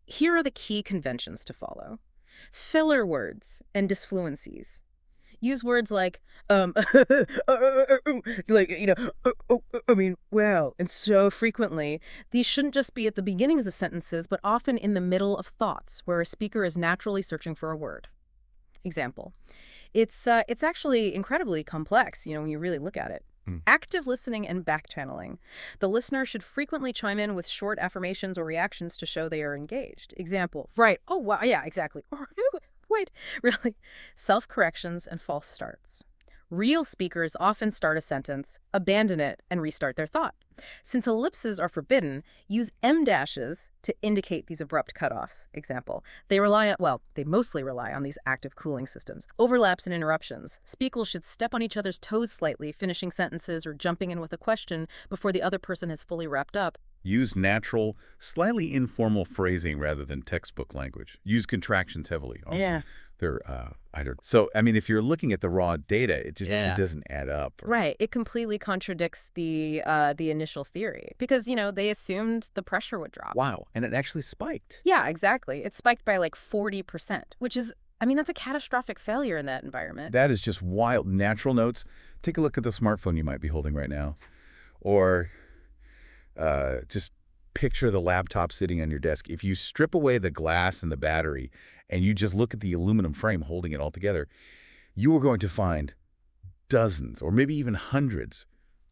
Here are the key conventions to follow. Filler words and disfluencies. Use words like, like, well, and so frequently. These shouldn't just be at the beginnings of sentences, but often in the middle of thoughts, where a speaker is naturally searching for a word. Example. It's actually incredibly complex, when you really look at it. Hmm. Active listening and back-channeling. The listener should frequently chime in with short affirmations or reactions to show they are engaged. Example. Right. Oh, wow. Yeah, exactly. Or, wait, really. Self-corrections and false starts. Real speakers often start a sentence, abandon it, and restart their thought. Since ellipses are forbidden, use em dashes to indicate these abrupt cutoffs. Example, they mostly rely on these active cooling systems. Overlaps and interruptions. Speakers should step on each other's toes slightly, finishing sentences or jumping in with a question before the other person has fully wrapped up. Use natural, slightly informal phrasing rather than textbook language. Use contractions heavily. Also, Yeah. they're either. So, I mean, if you're looking at the raw data, it doesn't add up. Right. It completely contradicts the initial theory because, they assumed the pressure would drop. Wow, and it actually spiked. Yeah, exactly. It spiked by like 40%, which is, that's a catastrophic failure in that environment. That is just wild. Natural notes. Take a look at the smartphone you might be holding right now. Or just picture the laptop sitting on your desk. If you strip away the glass and the battery and you just look at the aluminum frame holding it all together, you are going to find dozens or maybe even hundreds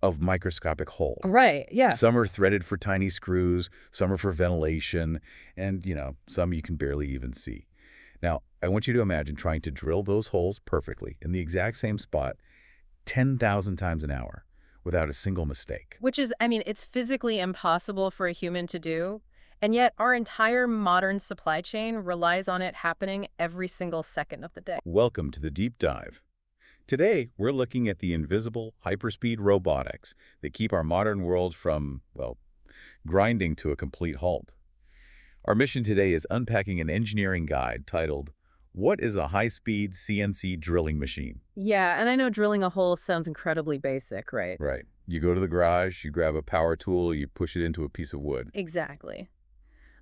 of microscopic holes. Right, yeah. Some are threaded for tiny screws, some are for ventilation, and, some you can barely even see. Now, I want you to imagine trying to drill those holes perfectly in the exact same spot 10,000 times an hour without a single mistake. Which is, it's physically impossible for a human to do, and yet our entire modern supply chain relies on it happening every single second of the day. Welcome to the Deep Dive. Today, we're looking at the invisible, hyperspeed robotics that keep our modern world from, grinding to a complete halt. Our mission today is unpacking an engineering guide titled, "What is a high-speed CNC drilling machine?" Yeah, and I know drilling a hole sounds incredibly basic, right? Right. You go to the garage, you grab a power tool, you push it into a piece of wood. Exactly.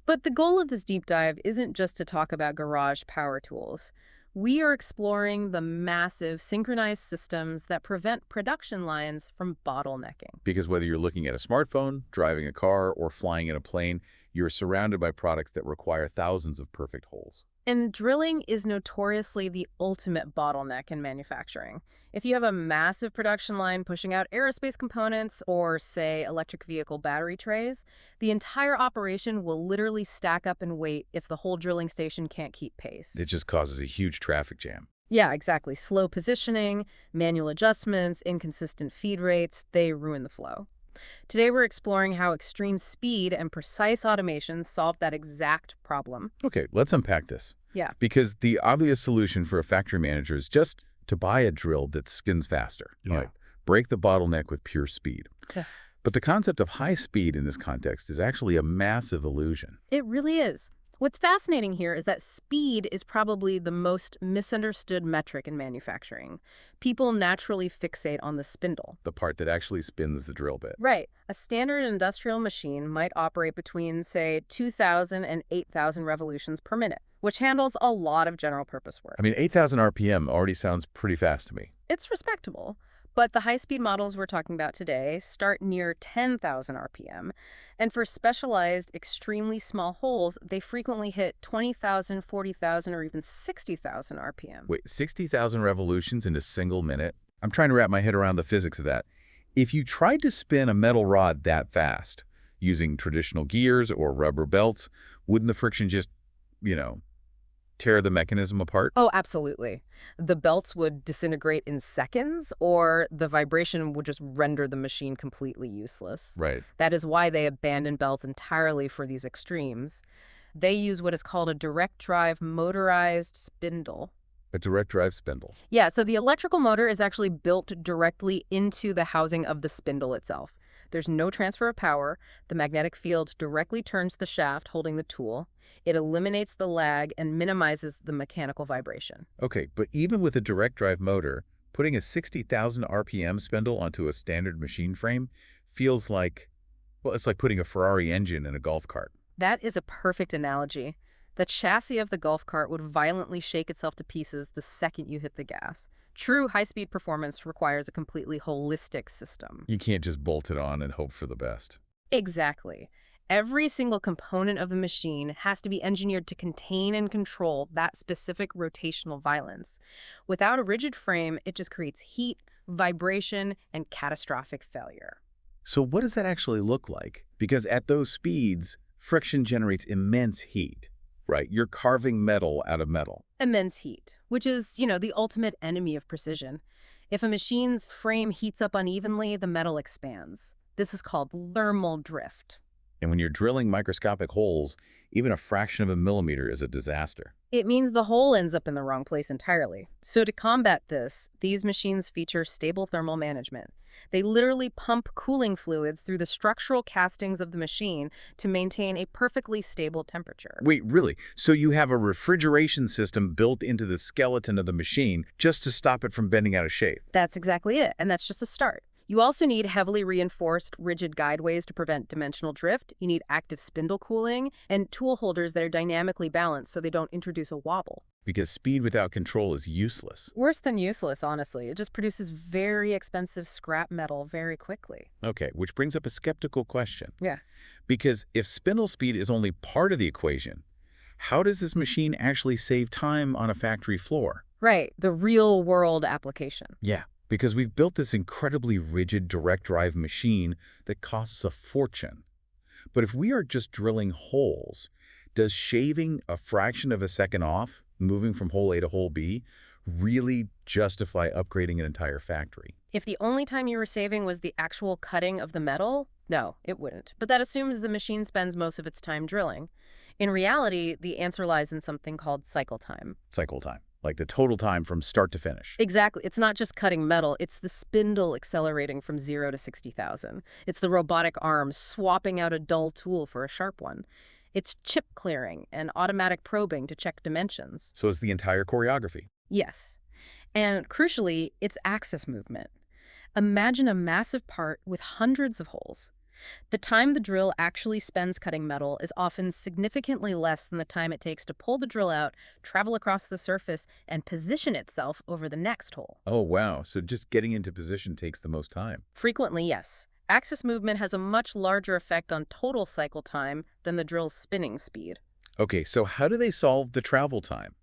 But the goal of this deep dive isn't just to talk about garage power tools. We are exploring the massive synchronized systems that prevent production lines from bottlenecking. Because whether you're looking at a smartphone, driving a car, or flying in a plane, you're surrounded by products that require thousands of perfect holes. And drilling is notoriously the ultimate bottleneck in manufacturing. If you have a massive production line pushing out aerospace components or, say, electric vehicle battery trays, the entire operation will literally stack up and wait if the whole drilling station can't keep pace. It just causes a huge traffic jam. Yeah, exactly. Slow positioning, manual adjustments, inconsistent feed rates, they ruin the flow. Today we're exploring how extreme speed and precise automation solve that exact problem. Okay, let's unpack this. Yeah. Because the obvious solution for a factory manager is just to buy a drill that skins faster. Yeah. Right? Break the bottleneck with pure speed. Yeah. But the concept of high speed in this context is actually a massive illusion. It really is. What's fascinating here is that speed is probably the most misunderstood metric in manufacturing. People naturally fixate on the spindle. The part that actually spins the drill bit. Right. A standard industrial machine might operate between, say, 2,000 and 8,000 revolutions per minute, which handles a lot of general-purpose work. 8,000 RPM already sounds pretty fast to me. It's respectable. But the high-speed models we're talking about today start near 10,000 RPM. And for specialized, extremely small holes, they frequently hit 20,000, 40,000, or even 60,000 RPM. Wait, 60,000 revolutions in a single minute? I'm trying to wrap my head around the physics of that. If you tried to spin a metal rod that fast, using traditional gears or rubber belts, wouldn't the friction just, tear the mechanism apart? Oh, absolutely. The belts would disintegrate in seconds, or the vibration would just render the machine completely useless. Right. That is why they abandon belts entirely for these extremes. They use what is called a direct drive motorized spindle. A direct drive spindle. Yeah, so the electrical motor is actually built directly into the housing of the spindle itself. There's no transfer of power. The magnetic field directly turns the shaft holding the tool. It eliminates the lag and minimizes the mechanical vibration. Okay, but even with a direct drive motor, putting a 60,000 RPM spindle onto a standard machine frame feels like, it's like putting a Ferrari engine in a golf cart. That is a perfect analogy. The chassis of the golf cart would violently shake itself to pieces the second you hit the gas. True high-speed performance requires a completely holistic system. You can't just bolt it on and hope for the best. Exactly. Every single component of the machine has to be engineered to contain and control that specific rotational violence. Without a rigid frame, it just creates heat, vibration, and catastrophic failure. So what does that actually look like? Because at those speeds, friction generates immense heat, right? You're carving metal out of metal. Immense heat, which is, the ultimate enemy of precision. If a machine's frame heats up unevenly, the metal expands. This is called thermal drift. And when you're drilling microscopic holes, even a fraction of a millimeter is a disaster. It means the hole ends up in the wrong place entirely. So to combat this, these machines feature stable thermal management. They literally pump cooling fluids through the structural castings of the machine to maintain a perfectly stable temperature. Wait, really? So you have a refrigeration system built into the skeleton of the machine just to stop it from bending out of shape? That's exactly it, and that's just the start. You also need heavily reinforced, rigid guideways to prevent dimensional drift. You need active spindle cooling and tool holders that are dynamically balanced so they don't introduce a wobble. Because speed without control is useless. Worse than useless, honestly. It just produces very expensive scrap metal very quickly. Okay, which brings up a skeptical question. Yeah. Because if spindle speed is only part of the equation, how does this machine actually save time on a factory floor? Right, the real-world application. Yeah. Because we've built this incredibly rigid direct drive machine that costs a fortune. But if we are just drilling holes, does shaving a fraction of a second off, moving from hole A to hole B, really justify upgrading an entire factory? If the only time you were saving was the actual cutting of the metal, no, it wouldn't. But that assumes the machine spends most of its time drilling. In reality, the answer lies in something called cycle time. Cycle time. Like the total time from start to finish. Exactly. It's not just cutting metal. It's the spindle accelerating from 0 to 60,000. It's the robotic arm swapping out a dull tool for a sharp one. It's chip clearing and automatic probing to check dimensions. So it's the entire choreography. Yes. And crucially, it's axis movement. Imagine a massive part with hundreds of holes. The time the drill actually spends cutting metal is often significantly less than the time it takes to pull the drill out, travel across the surface, and position itself over the next hole. Oh, wow. So just getting into position takes the most time. Frequently, yes. Axis movement has a much larger effect on total cycle time than the drill's spinning speed. Okay, so how do they solve the travel time?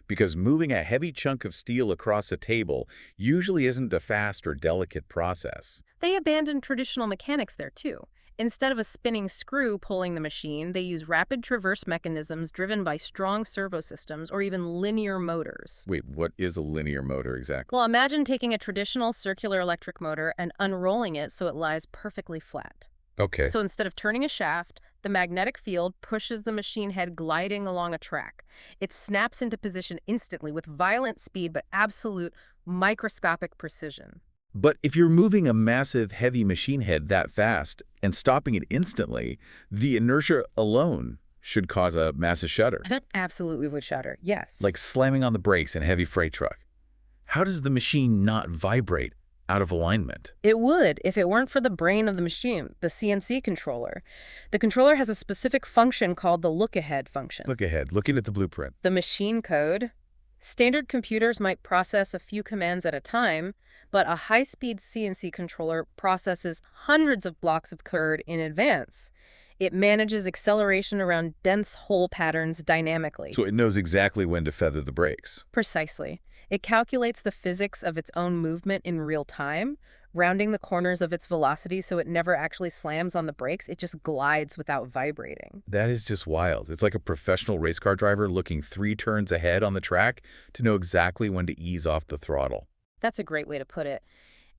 Because moving a heavy chunk of steel across a table usually isn't a fast or delicate process. They abandoned traditional mechanics there, too. Instead of a spinning screw pulling the machine, they use rapid traverse mechanisms driven by strong servo systems or even linear motors. Wait, what is a linear motor exactly? Well, imagine taking a traditional circular electric motor and unrolling it so it lies perfectly flat. Okay. So instead of turning a shaft, the magnetic field pushes the machine head gliding along a track. It snaps into position instantly with violent speed but absolute microscopic precision. But if you're moving a massive, heavy machine head that fast and stopping it instantly, the inertia alone should cause a massive shudder. That absolutely would shudder, yes. Like slamming on the brakes in a heavy freight truck. How does the machine not vibrate out of alignment? It would if it weren't for the brain of the machine, the CNC controller. The controller has a specific function called the look-ahead function. Look ahead, looking at the blueprint. The machine code. Standard computers might process a few commands at a time, but a high-speed CNC controller processes hundreds of blocks of code in advance. It manages acceleration around dense hole patterns dynamically. So it knows exactly when to feather the brakes. Precisely. It calculates the physics of its own movement in real time, rounding the corners of its velocity so it never actually slams on the brakes. It just glides without vibrating. That is just wild. It's like a professional race car driver looking 3 turns ahead on the track to know exactly when to ease off the throttle. That's a great way to put it.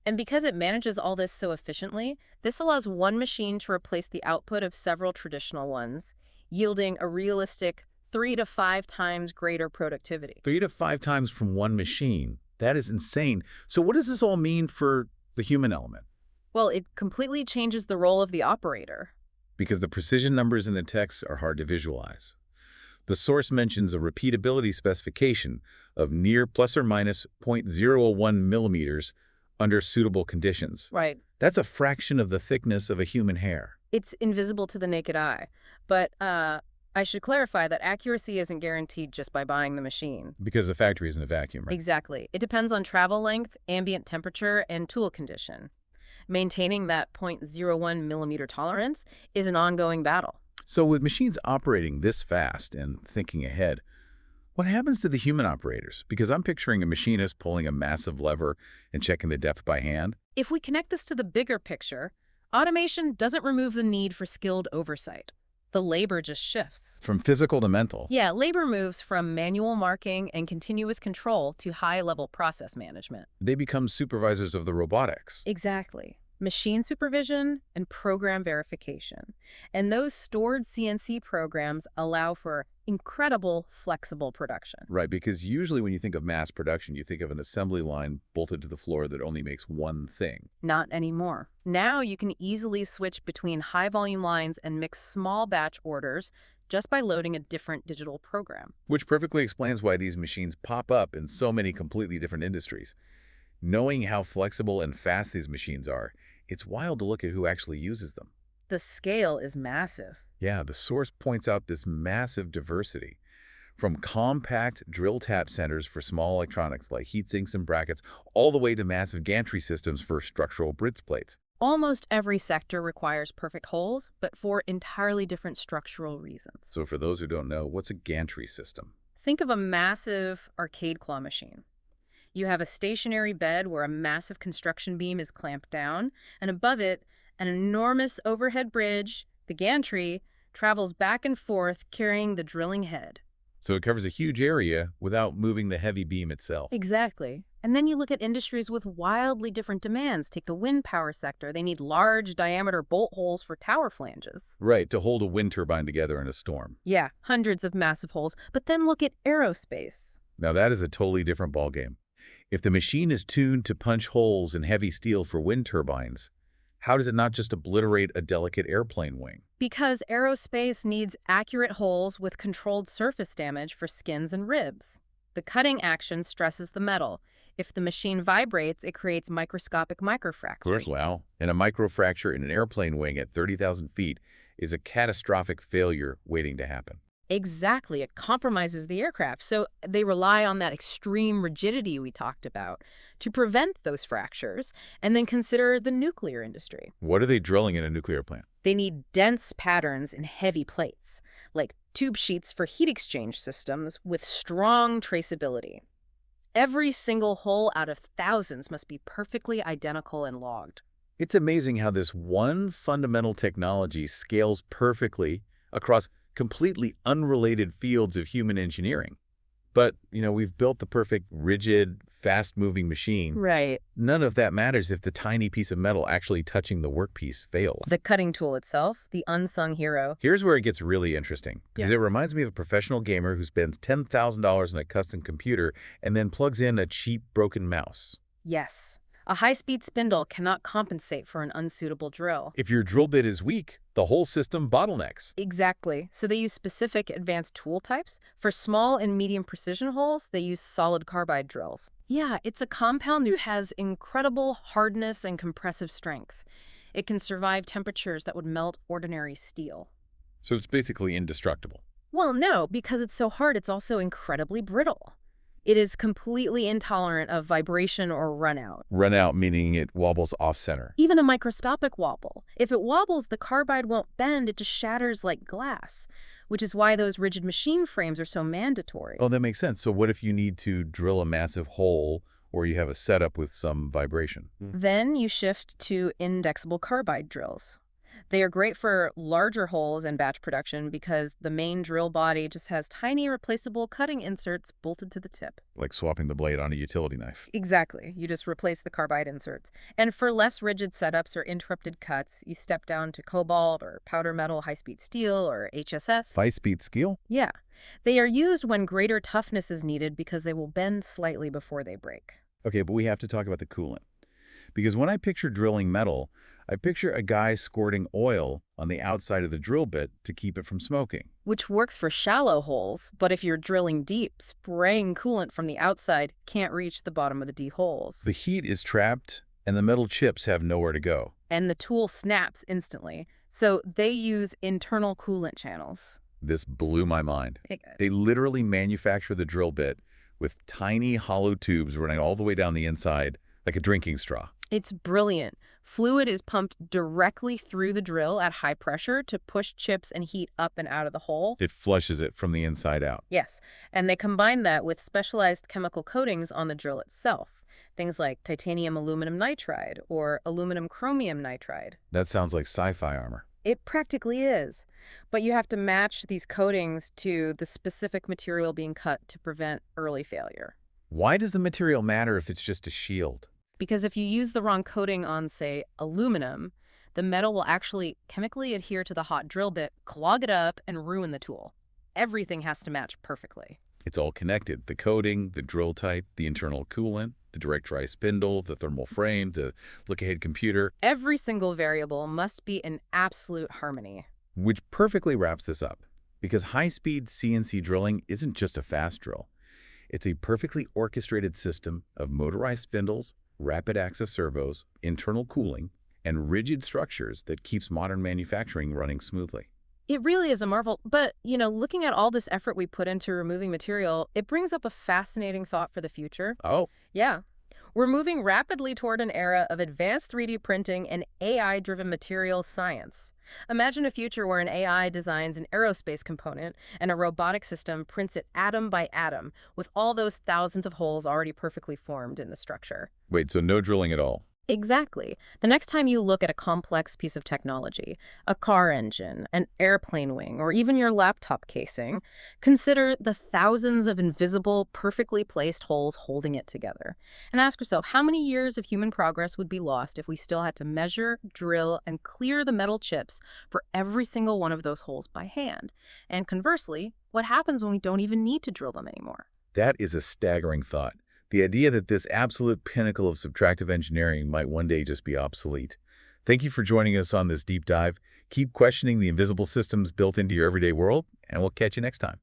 And because it manages all this so efficiently, this allows one machine to replace the output of several traditional ones, yielding a realistic 3 to 5 times greater productivity. 3 to 5 times from one machine. That is insane. So what does this all mean for the human element? Well, it completely changes the role of the operator. Because the precision numbers in the text are hard to visualize. The source mentions a repeatability specification of near plus or minus 0.001 millimeters under suitable conditions. Right. That's a fraction of the thickness of a human hair. It's invisible to the naked eye. But I should clarify that accuracy isn't guaranteed just by buying the machine. Because the factory isn't a vacuum, right? Exactly. It depends on travel length, ambient temperature, and tool condition. Maintaining that 0.01 millimeter tolerance is an ongoing battle. So with machines operating this fast and thinking ahead, what happens to the human operators? Because I'm picturing a machinist pulling a massive lever and checking the depth by hand. If we connect this to the bigger picture, automation doesn't remove the need for skilled oversight. The labor just shifts. From physical to mental. Yeah, labor moves from manual marking and continuous control to high-level process management. They become supervisors of the robotics. Exactly. Machine supervision and program verification. And those stored CNC programs allow for incredible flexible production. Right, because usually when you think of mass production, you think of an assembly line bolted to the floor that only makes one thing. Not anymore. Now you can easily switch between high-volume lines and mix small batch orders just by loading a different digital program. Which perfectly explains why these machines pop up in so many completely different industries. Knowing how flexible and fast these machines are, it's wild to look at who actually uses them. The scale is massive. Yeah, the source points out this massive diversity. From compact drill tap centers for small electronics like heat sinks and brackets, all the way to massive gantry systems for structural bridge plates. Almost every sector requires perfect holes, but for entirely different structural reasons. So for those who don't know, what's a gantry system? Think of a massive arcade claw machine. You have a stationary bed where a massive construction beam is clamped down, and above it, an enormous overhead bridge, the gantry, travels back and forth carrying the drilling head. So it covers a huge area without moving the heavy beam itself. Exactly. And then you look at industries with wildly different demands. Take the wind power sector. They need large diameter bolt holes for tower flanges. Right, to hold a wind turbine together in a storm. Yeah, hundreds of massive holes. But then look at aerospace. Now that is a totally different ballgame. If the machine is tuned to punch holes in heavy steel for wind turbines, how does it not just obliterate a delicate airplane wing? Because aerospace needs accurate holes with controlled surface damage for skins and ribs. The cutting action stresses the metal. If the machine vibrates, it creates microscopic microfractures. Wow. And a microfracture in an airplane wing at 30,000 feet is a catastrophic failure waiting to happen. Exactly. It compromises the aircraft. So they rely on that extreme rigidity we talked about to prevent those fractures, and then consider the nuclear industry. What are they drilling in a nuclear plant? They need dense patterns in heavy plates, like tube sheets for heat exchange systems with strong traceability. Every single hole out of thousands must be perfectly identical and logged. It's amazing how this one fundamental technology scales perfectly across completely unrelated fields of human engineering. But, we've built the perfect, rigid, fast-moving machine. Right. None of that matters if the tiny piece of metal actually touching the workpiece fails. The cutting tool itself, the unsung hero. Here's where it gets really interesting, because Yeah. it reminds me of a professional gamer who spends $10,000 on a custom computer and then plugs in a cheap, broken mouse. Yes. A high-speed spindle cannot compensate for an unsuitable drill. If your drill bit is weak, the whole system bottlenecks. Exactly. So they use specific advanced tool types. For small and medium precision holes, they use solid carbide drills. Yeah, it's a compound that has incredible hardness and compressive strength. It can survive temperatures that would melt ordinary steel. So it's basically indestructible. Well, no, because it's so hard, it's also incredibly brittle. It is completely intolerant of vibration or runout. Run-out meaning it wobbles off-center. Even a microscopic wobble. If it wobbles, the carbide won't bend, it just shatters like glass, which is why those rigid machine frames are so mandatory. Oh, that makes sense. So what if you need to drill a massive hole or you have a setup with some vibration? Then you shift to indexable carbide drills. They are great for larger holes and batch production because the main drill body just has tiny replaceable cutting inserts bolted to the tip. Like swapping the blade on a utility knife. Exactly. You just replace the carbide inserts. And for less rigid setups or interrupted cuts, you step down to cobalt or powder metal high-speed steel or HSS. High-speed steel? Yeah. They are used when greater toughness is needed because they will bend slightly before they break. Okay, but we have to talk about the coolant. Because when I picture drilling metal, I picture a guy squirting oil on the outside of the drill bit to keep it from smoking. Which works for shallow holes, but if you're drilling deep, spraying coolant from the outside can't reach the bottom of the D holes. The heat is trapped, and the metal chips have nowhere to go. And the tool snaps instantly, so they use internal coolant channels. This blew my mind. It- They literally manufacture the drill bit with tiny hollow tubes running all the way down the inside, like a drinking straw. It's brilliant. Fluid is pumped directly through the drill at high pressure to push chips and heat up and out of the hole. It flushes it from the inside out. Yes, and they combine that with specialized chemical coatings on the drill itself. Things like titanium aluminum nitride or aluminum chromium nitride. That sounds like sci-fi armor. It practically is. But you have to match these coatings to the specific material being cut to prevent early failure. Why does the material matter if it's just a shield? Because if you use the wrong coating on, say, aluminum, the metal will actually chemically adhere to the hot drill bit, clog it up, and ruin the tool. Everything has to match perfectly. It's all connected. The coating, the drill type, the internal coolant, the direct dry spindle, the thermal frame, the look-ahead computer. Every single variable must be in absolute harmony. Which perfectly wraps this up. Because high-speed CNC drilling isn't just a fast drill. It's a perfectly orchestrated system of motorized spindles, rapid access servos, internal cooling, and rigid structures that keeps modern manufacturing running smoothly. It really is a marvel, but, looking at all this effort we put into removing material, it brings up a fascinating thought for the future. Oh, Yeah. We're moving rapidly toward an era of advanced 3D printing and AI-driven material science. Imagine a future where an AI designs an aerospace component and a robotic system prints it atom by atom, with all those thousands of holes already perfectly formed in the structure. wait, so no drilling at all? Exactly. The next time you look at a complex piece of technology, a car engine, an airplane wing, or even your laptop casing, consider the thousands of invisible, perfectly placed holes holding it together. And ask yourself, how many years of human progress would be lost if we still had to measure, drill, and clear the metal chips for every single one of those holes by hand? And conversely, what happens when we don't even need to drill them anymore? That is a staggering thought. The idea that this absolute pinnacle of subtractive engineering might one day just be obsolete. Thank you for joining us on this deep dive. Keep questioning the invisible systems built into your everyday world, and we'll catch you next time.